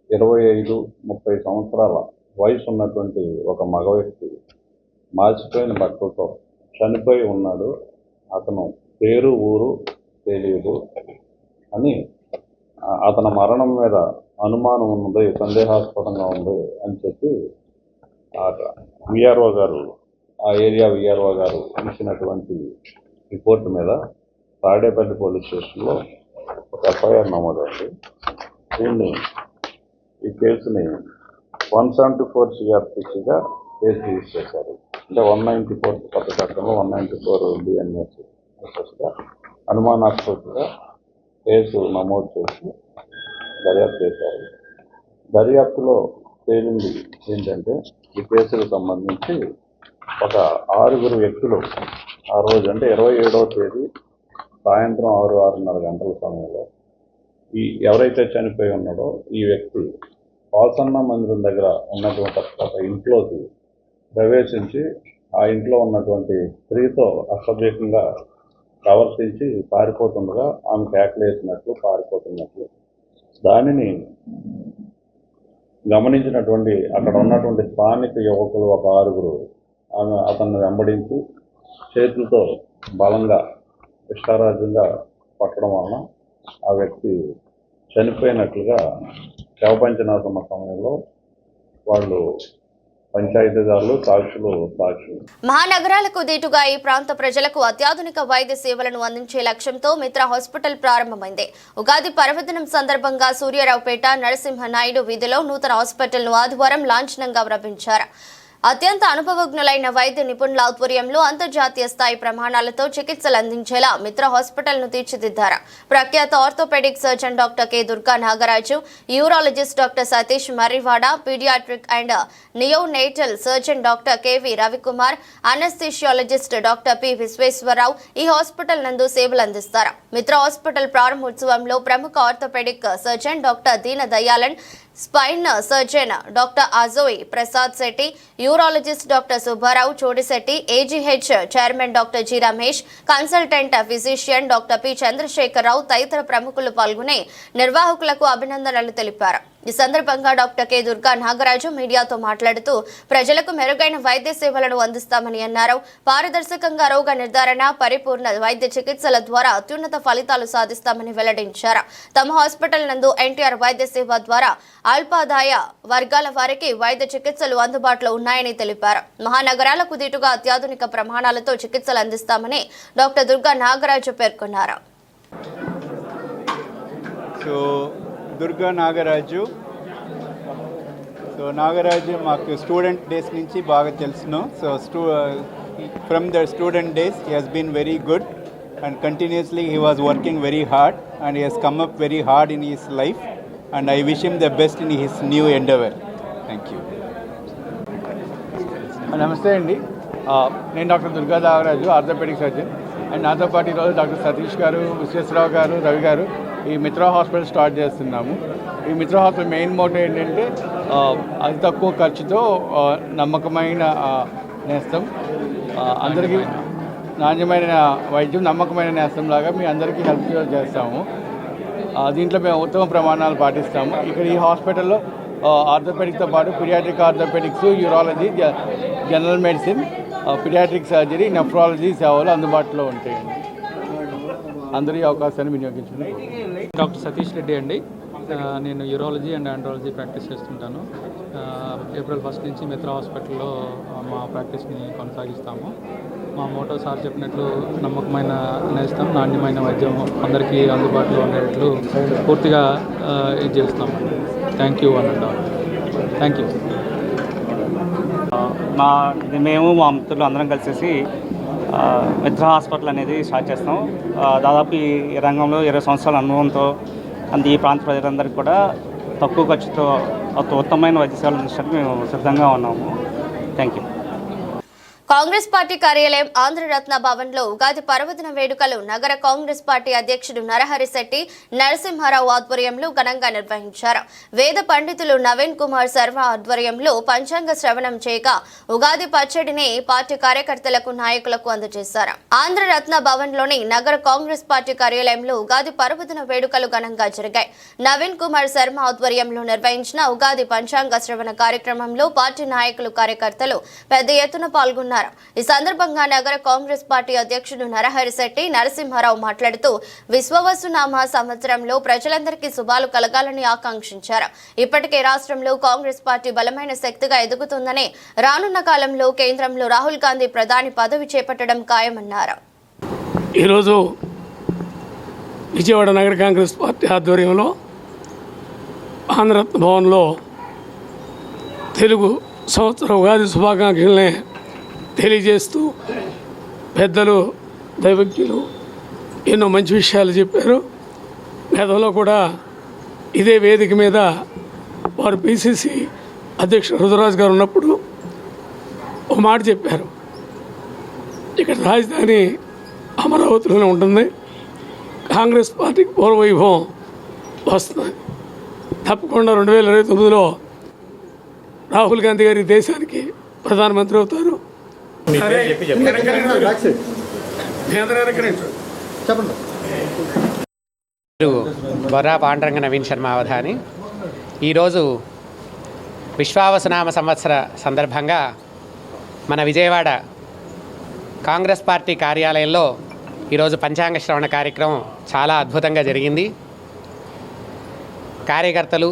Speaker 7: 25-30 సంవత్సరాల వయసు ఉన్నటువంటి ఒక మగ వ్యక్తి మాసిపోయిన బట్టలతో చనిపోయి ఉన్నాడు. అతను పేరు ఊరు తెలియదు అని, అతని మరణం మీద అనుమానం ఉన్నది, సందేహాస్పదంగా ఉంది అని చెప్పి విఆర్ఓ గారు, ఆ ఏరియా విఆర్ఓ గారు ఇచ్చినటువంటి రిపోర్ట్ మీద తాడేపల్లి పోలీస్ స్టేషన్లో ఒక ఎఫ్ఐఆర్ నమోదైంది. ఈ కేసుని 174 CRPCగా కేసు రిజిస్టర్ చేశారు. అంటే 194 కొత్త చట్టంలో 194 BNSగా అనుమానాస్పదగా కేసు నమోదు చేసి దర్యాప్తు చేశారు. దర్యాప్తులో తేలింది ఏంటంటే ఈ కేసుకు సంబంధించి ఒక 6 వ్యక్తులు ఆ రోజు అంటే 27వ తేదీ సాయంత్రం 6:30 గంటల సమయంలో ఎవరైతే చనిపోయి ఉన్నాడో ఈ వ్యక్తి పాల్సన్న మందిరం దగ్గర ఉన్నటువంటి ఒక ఇంట్లోకి ప్రవేశించి ఆ ఇంట్లో ఉన్నటువంటి స్త్రీతో అసభ్యకంగా ప్రవర్తించి పారిపోతుండగా ఆమె కేకలేసినట్లు పారిపోతున్నట్లు దానిని గమనించినటువంటి అక్కడ ఉన్నటువంటి స్థానిక యువకులు ఒక 6 అతన్ని వెంబడించి చేతులతో బలంగా ఇష్టారాజ్యంగా పట్టడం వలన ఆ వ్యక్తి చనిపోయినట్లుగా శవపంచనాశన సమయంలో వాళ్ళు పంచాయతీదారులు సాక్షులు సాక్షి.
Speaker 1: మహానగరాలకు దీటుగా ఈ ప్రాంత ప్రజలకు అత్యాధునిక వైద్య సేవలను అందించే లక్ష్యంతో మిత్ర హాస్పిటల్ ప్రారంభమైంది. ఉగాది పర్వదినం సందర్భంగా సూర్యారావుపేట నరసింహనాయుడు వీధిలో నూతన హాస్పిటల్ను ఆదివారం లాంఛనంగా ప్రారంభించారు. అత్యంత అనుభవజ్ఞులైన వైద్య నిపుణుల ఆధ్వర్యంలో అంతర్జాతీయ స్థాయి ప్రమాణాలతో చికిత్సలు అందించేలా మిత్ర హాస్పిటల్ను తీర్చిదిద్దారు. ప్రఖ్యాత orthopaedic surgeon doctor K Durga Nagaraju, urologist doctor Satish Marrivada, paediatric and neonatal surgeon doctor KV Ravikumar, anaesthesiologist doctor P Visweswararao ఈ హాస్పిటల్ నందు సేవలు అందిస్తారు. మిత్ర హాస్పిటల్ ప్రారంభోత్సవంలో ప్రముఖ orthopaedic surgeon doctor Deena Dayalan, spine surgeon doctor Ajoy Prasad Shetty, urologist doctor Subbarao Chodisetty, AGH chairman doctor G Ramesh, consultant physician doctor P Chandrasekhararao తదితర ప్రముఖులు పాల్గొని నిర్వాహకులకు అభినందనలు తెలిపారు. ఈ సందర్భంగా డాక్టర్ కె దుర్గా నాగరాజు మీడియాతో మాట్లాడుతూ ప్రజలకు మెరుగైన వైద్య సేవలను అందిస్తామని అన్నారు. పారదర్శకంగా రోగ నిర్ధారణ, పరిపూర్ణ వైద్య చికిత్సల ద్వారా అత్యున్నత ఫలితాలు సాధిస్తామని వెల్లడించారు. తమ హాస్పిటల్ నందు ఎన్టీఆర్ వైద్య సేవ ద్వారా అల్పాదాయ వర్గాల వారికి వైద్య చికిత్సలు అందుబాటులో ఉన్నాయని తెలిపారు. మహానగరాలకు దీటుగా అత్యాధునిక ప్రమాణాలతో చికిత్సలు అందిస్తామని డాక్టర్ దుర్గా నాగరాజు పేర్కొన్నారు.
Speaker 8: దుర్గా నాగరాజు. నాగరాజు మాకు స్టూడెంట్ డేస్ నుంచి బాగా తెలుసును. From the student days he has been very good and continuously he was working very hard and he has come up very hard in his life and I wish him the best in his new endeavour. Thank you.
Speaker 9: నమస్తే అండి, నేను doctor Durga Nagaraju, orthopaedic surgeon. And నాతో పాటు ఈరోజు doctor Satish గారు, విశ్వేశ్వరరావు గారు, రవి గారు ఈ మిత్ర హాస్పిటల్ స్టార్ట్ చేస్తున్నాము. ఈ మిత్ర హాస్పిటల్ మెయిన్ మోటో ఏంటంటే అతి తక్కువ ఖర్చుతో నమ్మకమైన నేస్తం, అందరికీ నాణ్యమైన వైద్యం, నమ్మకమైన నేస్తం లాగా మీ అందరికీ హెల్ప్ చేస్తాము. దీంట్లో మేము ఉత్తమ ప్రమాణాలు పాటిస్తాము. ఇక్కడ ఈ హాస్పిటల్లో ఆర్థోపెడిక్తో పాటు paediatric orthopaedics, urology, general medicine, paediatric surgery, nephrology సేవలు అందుబాటులో ఉంటాయండి. అందరి అవకాశాన్ని వినియోగించండి.
Speaker 10: డాక్టర్ సతీష్ రెడ్డి అండి, నేను యూరాలజీ అండ్ ఆండ్రాలజీ ప్రాక్టీస్ చేస్తుంటాను. ఏప్రిల్ 1 నుంచి మిత్ర హాస్పిటల్లో మా ప్రాక్టీస్ని కొనసాగిస్తాము. మా మోటో సార్ చెప్పినట్లు నమ్మకమైన నేస్తం, నాణ్యమైన వైద్యం అందరికీ అందుబాటులో ఉండేట్లు పూర్తిగా ఇది చేస్తాము. Thank you and thank you.
Speaker 11: మేము మా మిత్రులు అందరం కలిసేసి మిత్ర హాస్పిటల్ అనేది స్టార్ట్ చేస్తాం. దాదాపు ఈ రంగంలో 20 సంవత్సరాల అనుభవంతో ఈ ప్రాంత ప్రజలందరికీ కూడా తక్కువ ఖర్చుతో ఉత్తమమైన వైద్య సేవలు అందించడానికి మేము సిద్ధంగా ఉన్నాము. Thank you.
Speaker 1: కాంగ్రెస్ పార్టీ కార్యాలయం ఆంధ్రరత్న భవన్లో ఉగాది పర్వదిన వేడుకలు నగర కాంగ్రెస్ పార్టీ అధ్యక్షుడు నరహరి శెట్టి నరసింహారావు ఆధ్వర్యంలో ఘనంగా నిర్వహించారు. వేద పండితులు నవీన్ కుమార్ శర్మ ఆధ్వర్యంలో పంచాంగ శ్రవణం చేయగా ఉగాది పచ్చడిని పార్టీ కార్యకర్తలకు, నాయకులకు అందజేశారు. ఆంధ్రరత్న భవన్లోని నగర కాంగ్రెస్ పార్టీ కార్యాలయంలో ఉగాది పర్వదిన వేడుకలు ఘనంగా జరిగాయి. నవీన్ కుమార్ శర్మ ఆధ్వర్యంలో నిర్వహించిన ఉగాది పంచాంగ శ్రవణ కార్యక్రమంలో పార్టీ నాయకులు, కార్యకర్తలు పెద్ద ఎత్తున పాల్గొన్నారు. ఈ సందర్భంగా నగర కాంగ్రెస్ పార్టీ అధ్యక్షుడు నరహరి శెట్టి నరసింహారావు మాట్లాడుతూ విశ్వవసునామ సంవత్సరంలో ప్రజలందరికీ శుభాలు కలగాలని ఆకాంక్షించారు. ఇప్పటికే రాష్ట్రంలో కాంగ్రెస్ పార్టీ బలమైన శక్తిగా ఎదుగుతుందని, రానున్న కాలంలో కేంద్రంలో రాహుల్ గాంధీ ప్రధాని పదవి చేపట్టడం ఖాయమన్నారు.
Speaker 12: ఈరోజు విజయవాడ నగర కాంగ్రెస్ పార్టీ ఆధ్వర్యంలో ఆంధ్రరత్న భవన్లో తెలుగు సంవత్సర ఉగాది శుభాకాంక్షల్ని తెలియజేస్తూ పెద్దలు దైవజ్ఞులు ఎన్నో మంచి విషయాలు చెప్పారు. గతంలో కూడా ఇదే వేదిక మీద వారు పిసిసి అధ్యక్షుడు రుద్రరాజు గారు ఉన్నప్పుడు ఒక మాట చెప్పారు, ఇక్కడ రాజధాని అమరావతిలోనే ఉంటుంది, కాంగ్రెస్ పార్టీకి పూర్వవైభవం వస్తుంది. తప్పకుండా 2029లో రాహుల్ గాంధీ గారి దేశానికి ప్రధానమంత్రి అవుతారు.
Speaker 13: బొర్రా పాండురంగ నవీన్ శర్మ అవధాని. ఈరోజు విశ్వావసునామ సంవత్సర సందర్భంగా మన విజయవాడ కాంగ్రెస్ పార్టీ కార్యాలయంలో ఈరోజు పంచాంగ శ్రవణ కార్యక్రమం చాలా అద్భుతంగా జరిగింది. కార్యకర్తలు,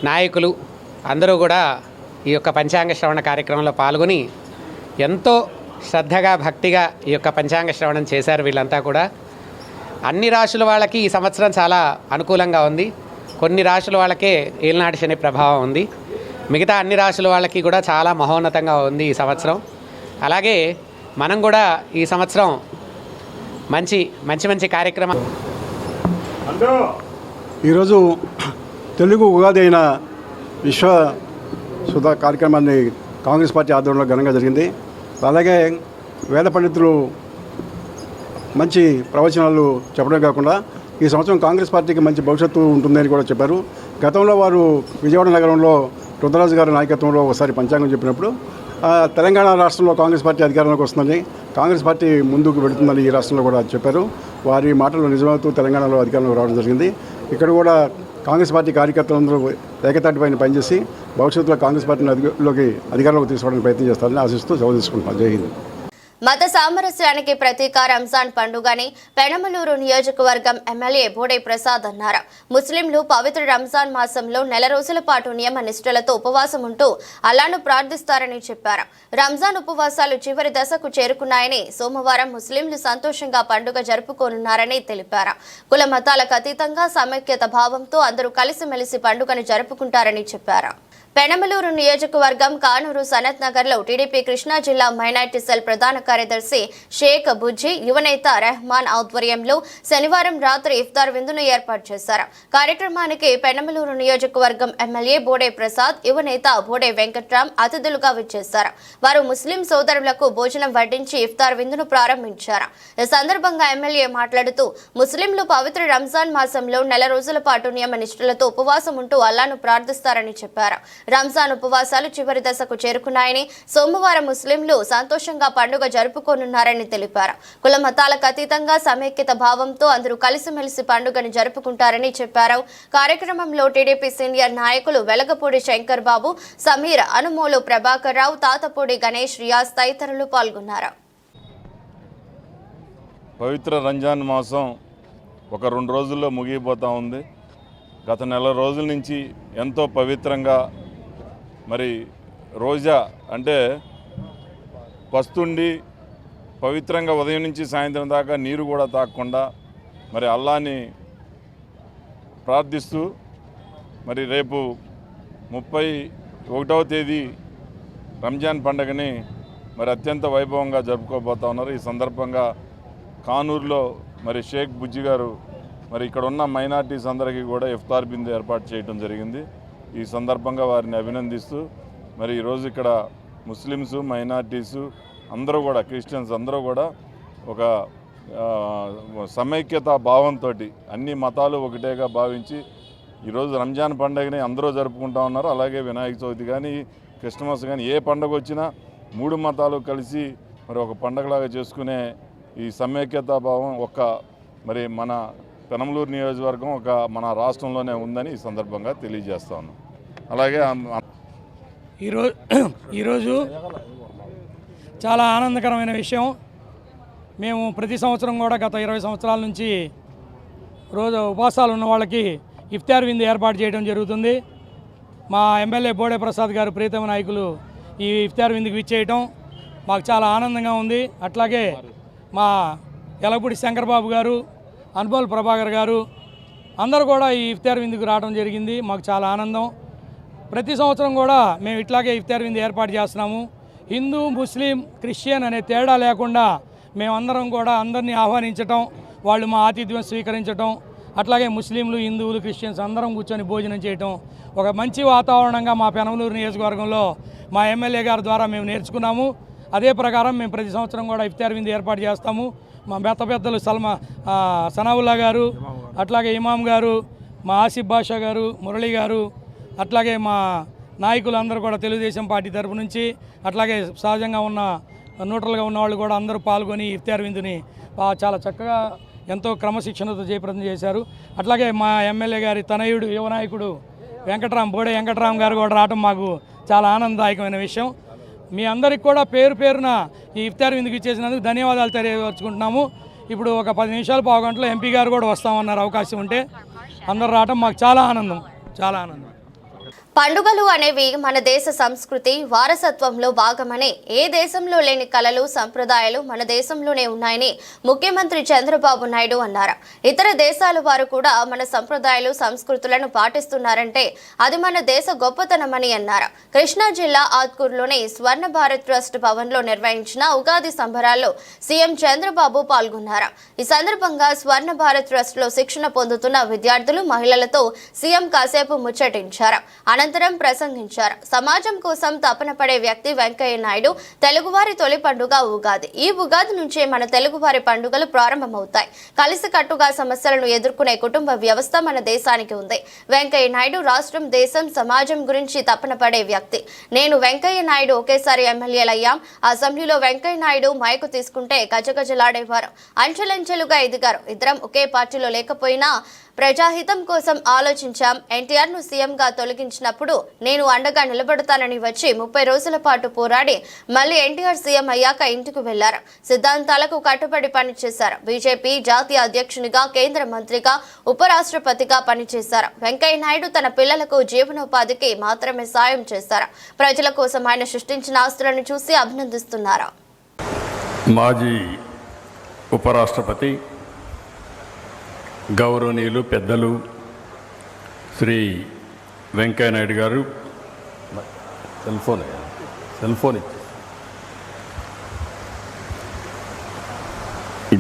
Speaker 13: నాయకులు అందరూ కూడా ఈ యొక్క పంచాంగ శ్రవణ కార్యక్రమంలో పాల్గొని ఎంతో శ్రద్ధగా, భక్తిగా ఈ యొక్క పంచాంగ శ్రవణం చేశారు. వీళ్ళంతా కూడా అన్ని రాశుల వాళ్ళకి ఈ సంవత్సరం చాలా అనుకూలంగా ఉంది. కొన్ని రాశుల వాళ్ళకే ఏలినాటి శని ప్రభావం ఉంది. మిగతా అన్ని రాశుల వాళ్ళకి కూడా చాలా మహోన్నతంగా ఉంది ఈ సంవత్సరం. అలాగే మనం కూడా ఈ సంవత్సరం మంచి కార్యక్రమం.
Speaker 14: ఈరోజు తెలుగు ఉగాది అయిన విశ్వ సుధా కార్యక్రమాన్ని కాంగ్రెస్ పార్టీ ఆధ్వర్యంలో ఘనంగా జరిగింది. అలాగే వేద పండితులు మంచి ప్రవచనాలు చెప్పడం కాకుండా ఈ సంవత్సరం కాంగ్రెస్ పార్టీకి మంచి భవిష్యత్తు ఉంటుందని కూడా చెప్పారు. గతంలో వారు విజయవాడ నగరంలో రుద్రరాజు గారి నాయకత్వంలో ఒకసారి పంచాంగం చెప్పినప్పుడు తెలంగాణ రాష్ట్రంలో కాంగ్రెస్ పార్టీ అధికారంలోకి వస్తుందని, కాంగ్రెస్ పార్టీ ముందుకు వెళుతుందని ఈ రాష్ట్రంలో కూడా చెప్పారు. వారి మాటలు నిజమవుతూ తెలంగాణలో అధికారంలోకి రావడం జరిగింది. ఇక్కడ కూడా కాంగ్రెస్ పార్టీ కార్యకర్తలందరూ ఏకతాటిపైన పనిచేసి భవిష్యత్తులో కాంగ్రెస్ పార్టీని అధికారంలోకి తీసుకోవడానికి ప్రయత్నం చేస్తారని ఆశిస్తూ సెలవు తీసుకుంటున్నాను. జై హింద్.
Speaker 1: మత సామరస్యానికి ప్రతీక రంజాన్ పండుగని పెనమలూరు నియోజకవర్గం ఎమ్మెల్యే బోడే ప్రసాద్ అన్నారు. ముస్లింలు పవిత్ర రంజాన్ మాసంలో నెల రోజుల పాటు నియమ నిష్ఠలతో ఉపవాసం ఉంటూ అల్లాను ప్రార్థిస్తారని చెప్పారు. రంజాన్ ఉపవాసాలు చివరి దశకు చేరుకున్నాయని, సోమవారం ముస్లింలు సంతోషంగా పండుగ జరుపుకోనున్నారని తెలిపారు. కుల మతాలకు అతీతంగా సమైక్యత భావంతో అందరూ కలిసిమెలిసి పండుగను జరుపుకుంటారని చెప్పారు. పెనమలూరు నియోజకవర్గం కానూరు సనత్ నగర్ లో టీడీపీ కృష్ణా జిల్లా మైనార్టీ సెల్ ప్రధాన కార్యదర్శి షేక్ బుజ్జి, యువనేత రెహమాన్ ఆధ్వర్యంలో శనివారం రాత్రి ఇఫ్తార్ విందును ఏర్పాటు చేశారు. కార్యక్రమానికి పెనమలూరు నియోజకవర్గం ఎమ్మెల్యే బోడే ప్రసాద్, యువనేత బోడే వెంకట్రామ్ అతిథులుగా విచ్చేశారు. వారు ముస్లిం సోదరులకు భోజనం వడ్డించి ఇఫ్తార్ విందును ప్రారంభించారు. ఈ సందర్భంగా ఎమ్మెల్యే మాట్లాడుతూ ముస్లింలు పవిత్ర రంజాన్ మాసంలో నెల రోజుల పాటు నియమ నిష్ఠలతో ఉపవాసం ఉంటూ అల్లాను ప్రార్థిస్తారని చెప్పారు. రంజాన్ ఉపవాసాలు చివరి దశకు చేరుకున్నాయని, సోమవారం ముస్లింలు సంతోషంగా పండుగ జరుపుకోనున్నారని తెలిపారు. కుల మతాలకు అతీతంగా సమైక్యత భావంతో అందరూ కలిసిమెలిసి పండుగను జరుపుకుంటారని చెప్పారు. కార్యక్రమంలో టీడీపీ సీనియర్ నాయకులు వెలగపూడి శంకర్ బాబు, సమీర్, అనుమోలు ప్రభాకర్ రావు, తాతపూడి గణేష్, రియాజ్ తదితరులు పాల్గొన్నారు.
Speaker 3: పవిత్ర రంజాన్ మాసం ఒక 2 రోజుల్లో ముగిపోతూ ఉంది. గత నెల రోజుల నుంచి ఎంతో పవిత్రంగా, మరి రోజా అంటే పస్తుండి పవిత్రంగా ఉదయం నుంచి సాయంత్రం దాకా నీరు కూడా తాగకుండా మరి అల్లాని ప్రార్థిస్తూ మరి రేపు 31వ తేదీ రంజాన్ పండుగని మరి అత్యంత వైభవంగా జరుపుకోబోతా ఉన్నారు. ఈ సందర్భంగా కానూరులో మరి షేక్ బుజ్జి గారు మరి ఇక్కడ ఉన్న మైనార్టీస్ అందరికీ కూడా ఇఫ్తార్ బిందు ఏర్పాటు చేయడం జరిగింది. ఈ సందర్భంగా వారిని అభినందిస్తూ మరి ఈరోజు ఇక్కడ ముస్లిమ్స్, మైనార్టీసు అందరూ కూడా, క్రిస్టియన్స్ అందరూ కూడా ఒక సమైక్యత భావంతో అన్ని మతాలు ఒకటేగా భావించి ఈరోజు రంజాన్ పండుగని అందరూ జరుపుకుంటా ఉన్నారు. అలాగే వినాయక చవితి కానీ, క్రిస్మస్ కానీ, ఏ పండుగ వచ్చినా 3 మతాలు కలిసి మరి ఒక పండుగలాగా చేసుకునే ఈ సమైక్యతా భావం మరి మన పెనమలూరు నియోజకవర్గం మన రాష్ట్రంలోనే ఉందని ఈ సందర్భంగా తెలియజేస్తా ఉన్నాం. అలాగే
Speaker 12: ఈరోజు చాలా ఆనందకరమైన విషయం. మేము ప్రతి సంవత్సరం కూడా గత 20 సంవత్సరాల నుంచి రోజు ఉపవాసాలు ఉన్న వాళ్ళకి ఇఫ్తార్ విందు ఏర్పాటు చేయడం జరుగుతుంది. మా ఎమ్మెల్యే బోడే ప్రసాద్ గారు ప్రీతమ నాయకులు ఈ ఇఫ్తార్ విందుకు విచ్చేయటం మాకు చాలా ఆనందంగా ఉంది. అట్లాగే మా ఎలగపూడి శంకర్బాబు గారు, అనుమోలు ప్రభాకర్ గారు అందరూ కూడా ఈ ఇఫ్తార్ విందుకు రావడం జరిగింది. మాకు చాలా ఆనందం. ప్రతి సంవత్సరం కూడా మేము ఇట్లాగే ఇఫ్తార్ విందు ఏర్పాటు చేస్తున్నాము. హిందూ ముస్లిం క్రిస్టియన్ అనే తేడా లేకుండా మేమందరం కూడా అందరినీ ఆహ్వానించటం, వాళ్ళు మా ఆతిథ్యం స్వీకరించటం, అట్లాగే ముస్లింలు, హిందువులు, క్రిస్టియన్స్ అందరం కూర్చొని భోజనం చేయటం ఒక మంచి వాతావరణంగా మా పెనమలూరు నియోజకవర్గంలో మా ఎమ్మెల్యే గారి ద్వారా మేము నేర్చుకున్నాము. అదే ప్రకారం మేము ప్రతి సంవత్సరం కూడా ఇఫ్తార్ విందు ఏర్పాటు చేస్తాము. మా పెద్దలు సనావుల్లా గారు, అట్లాగే ఇమాం గారు, మా ఆసిఫ్ బాషా గారు, మురళి గారు, అట్లాగే మా నాయకులందరూ కూడా తెలుగుదేశం పార్టీ తరపు నుంచి, అట్లాగే సహజంగా ఉన్న న్యూట్రల్గా ఉన్న వాళ్ళు కూడా అందరూ పాల్గొని ఇఫ్తార్ విందుని చాలా చక్కగా ఎంతో క్రమశిక్షణతో జయప్రదం చేశారు. అట్లాగే మా ఎమ్మెల్యే గారి తనయుడు యువ నాయకుడు బోడే వెంకట్రాం గారు కూడా రావడం మాకు చాలా ఆనందదాయకమైన విషయం. మీ అందరికి కూడా పేరు పేరున ఈ ఇఫ్తార్ విందుకు ఇచ్చేసినందుకు ధన్యవాదాలు తెలియపరుచుకుంటున్నాము. ఇప్పుడు ఒక 10 నిమిషాలు, పావు గంటలో ఎంపీ గారు కూడా వస్తామన్నారు. అవకాశం ఉంటే అందరు రావడం మాకు చాలా ఆనందం.
Speaker 1: పండుగలు అనేవి మన దేశ సంస్కృతి వారసత్వంలో భాగమని, ఏ దేశంలో లేని కళలు సంప్రదాయాలు మన దేశంలోనే ఉన్నాయని ముఖ్యమంత్రి చంద్రబాబు నాయుడు అన్నారు. ఇతర దేశాల వారు కూడా మన సంప్రదాయాలు సంస్కృతులను పాటిస్తున్నారంటే అది మన దేశ గొప్పతనమని అన్నారు. కృష్ణా జిల్లా ఆత్కూరులోని స్వర్ణ భారత్ ట్రస్ట్ భవన్లో నిర్వహించిన ఉగాది సంబరాల్లో సీఎం చంద్రబాబు పాల్గొన్నారు. ఈ సందర్భంగా స్వర్ణ భారత్ ట్రస్ట్ లో శిక్షణ పొందుతున్న విద్యార్థులు, మహిళలతో సీఎం కాసేపు ముచ్చటించారు. అనంతరం ప్రసంగించారు. సమాజం కోసం తపన పడే వ్యక్తి వెంకయ్య నాయుడు. తెలుగువారి తొలి పండుగ ఉగాది. ఈ ఉగాది నుంచే మన తెలుగువారి పండుగలు ప్రారంభమవుతాయి. కలిసికట్టుగా సమస్యలను ఎదుర్కొనే కుటుంబ వ్యవస్థ మన దేశానికి ఉంది. వెంకయ్య నాయుడు రాష్ట్రం, దేశం, సమాజం గురించి తపన పడే వ్యక్తి. నేను వెంకయ్య నాయుడు ఒకేసారి ఎమ్మెల్యేలయ్యాం. అసెంబ్లీలో వెంకయ్య నాయుడు మైకు తీసుకుంటే గజగజలాడేవారు. అంచెలంచెలుగా ఎదిగారు. ఇద్దరం ఒకే పార్టీలో లేకపోయినా ప్రజాహితం కోసం ఆలోచించాం. ఎన్టీఆర్ ను సీఎంగా తొలగించినప్పుడు నేను అండగా నిలబడతానని వచ్చి 30 రోజుల పాటు పోరాడి మళ్ళీ ఎన్టీఆర్ సీఎం అయ్యాక ఇంటికి వెళ్లారు. సిద్ధాంతాలకు కట్టుబడి పనిచేశారు. బీజేపీ జాతీయ అధ్యక్షునిగా, కేంద్ర మంత్రిగా, ఉపరాష్ట్రపతిగా పనిచేశారు. వెంకయ్య నాయుడు తన పిల్లలకు జీవనోపాధికి మాత్రమే సాయం చేశారు. ప్రజల కోసం ఆయన సృష్టించిన ఆస్తులను చూసి అభినందిస్తున్నారు.
Speaker 15: మాజీ ఉపరాష్ట్రపతి గౌరవనీయులు పెద్దలు శ్రీ వెంకయ్య నాయుడు గారు, సెల్ ఫోన్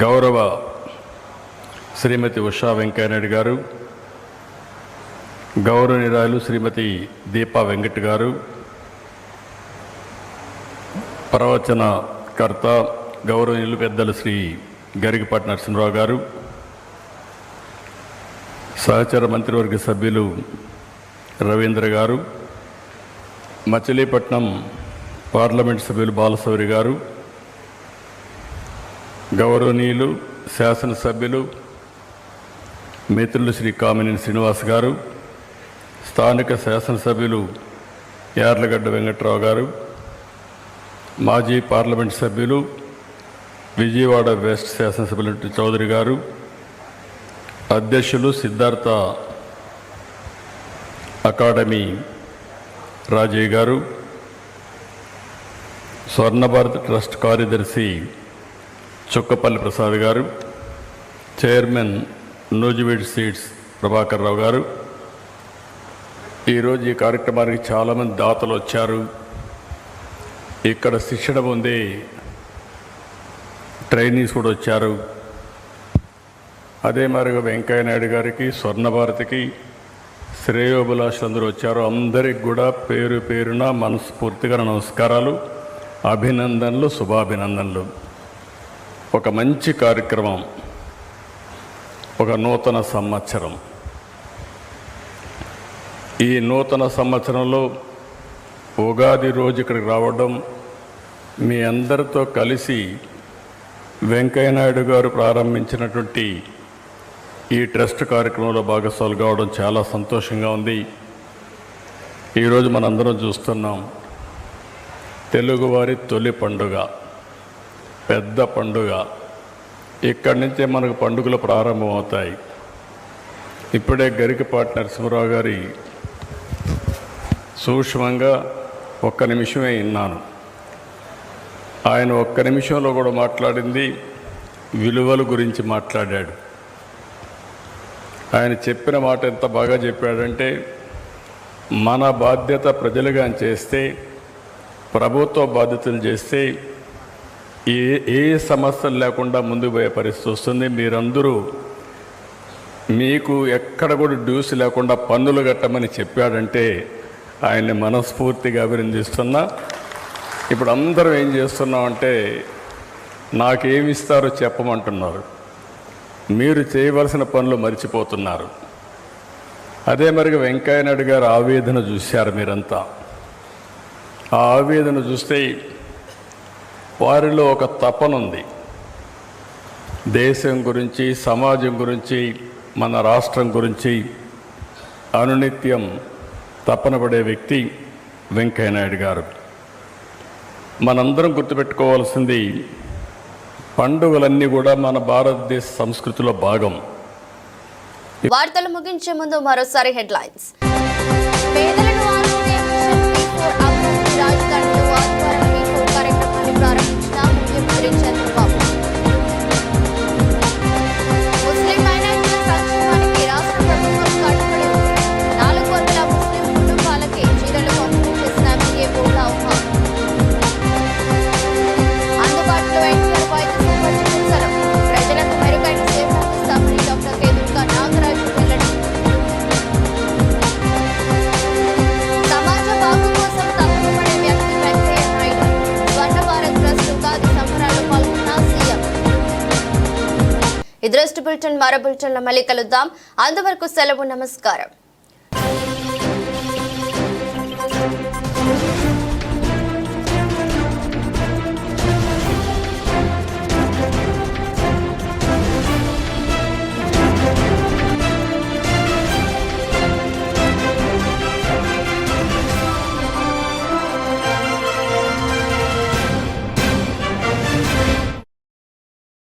Speaker 15: గౌరవ శ్రీమతి ఉషా వెంకయ్య నాయుడు గారు, గౌరవనీయురాలు శ్రీమతి దీపా వెంకట్ గారు, ప్రవచనకర్త గౌరవనీయులు పెద్దలు శ్రీ గరికపాటి నరసింహరావు గారు, సహచర మంత్రివర్గ సభ్యులు రవీంద్ర గారు, మచిలీపట్నం పార్లమెంట్ సభ్యులు బాలశౌరి గారు, గౌరవనీయులు శాసనసభ్యులు మిత్రులు శ్రీ కామినేని శ్రీనివాస్ గారు, స్థానిక శాసనసభ్యులు యార్లగడ్డ వెంకట్రావు గారు, మాజీ పార్లమెంట్ సభ్యులు విజయవాడ వెస్ట్ శాసనసభ్యులు చౌదరి గారు, అధ్యక్షులు సిద్ధార్థ అకాడమీ రాజయ్య గారు, స్వర్ణ భారత్ ట్రస్ట్ కార్యదర్శి చుక్కపల్లి ప్రసాద్ గారు, చైర్మన్ నూజివీడ్ సీడ్స్ ప్రభాకర్ రావు గారు. ఈరోజు ఈ కార్యక్రమానికి చాలామంది దాతలు వచ్చారు. ఇక్కడ శిక్షణ పొందే ట్రైనీస్ కూడా వచ్చారు. అదే మరిగా వెంకయ్య నాయుడు గారికి, స్వర్ణ భారతికి శ్రేయోభిలాషులందరూ వచ్చారు. అందరికి కూడా పేరు పేరున మనస్ఫూర్తిగా నమస్కారాలు, అభినందనలు, శుభాభినందనలు. ఒక మంచి కార్యక్రమం, ఒక నూతన సంవత్సరం. ఈ నూతన సంవత్సరంలో ఉగాది రోజు ఇక్కడికి రావడం, మీ అందరితో కలిసి వెంకయ్య నాయుడు గారు ప్రారంభించినటువంటి ఈ ట్రస్ట్ కార్యక్రమంలో భాగస్వాములు కావడం చాలా సంతోషంగా ఉంది. ఈరోజు మనందరం చూస్తున్నాం, తెలుగువారి తొలి పండుగ, పెద్ద పండుగ. ఇక్కడి నుంచే మనకు పండుగలు ప్రారంభమవుతాయి. ఇప్పుడే గరికపాటి నరసింహరావు గారి సూక్ష్మంగా ఒక్క నిమిషమే విన్నాను. ఆయన ఒక్క నిమిషంలో కూడా మాట్లాడింది విలువల గురించి మాట్లాడాడు. ఆయన చెప్పిన మాట ఎంత బాగా చెప్పాడంటే, మన బాధ్యత ప్రజలుగా చేస్తే ప్రభుత్వ బాధ్యతలు చేస్తే ఏ సమస్యలు లేకుండా ముందుకు పోయే పరిస్థితి వస్తుంది. మీరందరూ మీకు ఎక్కడ కూడా డ్యూస్ లేకుండా పన్నులు కట్టమని చెప్పాడంటే ఆయన్ని మనస్ఫూర్తిగా అభినందిస్తున్నా. ఇప్పుడు అందరం ఏం చేస్తున్నామంటే నాకేమిస్తారో చెప్పమంటున్నారు. మీరు చేయవలసిన పనులు మర్చిపోతున్నారు. అదే మరిగా వెంకయ్యనాయుడు గారు ఆవేదన చూశారు మీరంతా. ఆ ఆవేదన చూస్తే వారిలో ఒక తపన ఉంది. దేశం గురించి, సమాజం గురించి, మన రాష్ట్రం గురించి అనునిత్యం తపన పడే వ్యక్తి వెంకయ్యనాయుడు గారు. మనందరం గుర్తుపెట్టుకోవాల్సింది పండుగలన్నీ కూడా మన భారతదేశ సంస్కృతిలో భాగం.
Speaker 1: వార్తలు ముగించే ముందు మరోసారి హెడ్లైన్స్. పేదలను ఆదుకునే మిషన్ P4 అభివృద్ధి రాజధానిలో ఆదివారం P4 కార్యక్రమాన్ని ప్రారంభించిన ముఖ్యమంత్రి చంద్రబాబు. ముస్లిం మైనారిటీల సంక్షేమానికి రాష్ట్ర ప్రభుత్వం కట్టుబడి ఉంది. 400 ముస్లిం కుటుంబాలకి చీరలు పంపిణీ చేసిన ఎమ్మెల్యే బోలా ఉమా. అందుబాటులో ఎన్టీఆర్ వైద్య సేవ చికిత్సలు ప్రజలకు మెరుగైన సేవ అందిస్తామని డాక్టర్ కె. దుర్గా నాగరాజు వెల్లడి. సమాజ బాగు కోసం తప్పపడే వ్యక్తి వెంకయ్య నాయుడు. స్వర్ణ భారత్ ట్రస్ట్ ఉగాది సంబరాల్లో పాల్గొన్న సీఎం. ఈ దృష్టి బులెటిన్ మరో బులెటిన్లో మళ్ళీ కలుద్దాం. అంతవరకు సెలవు. నమస్కారం.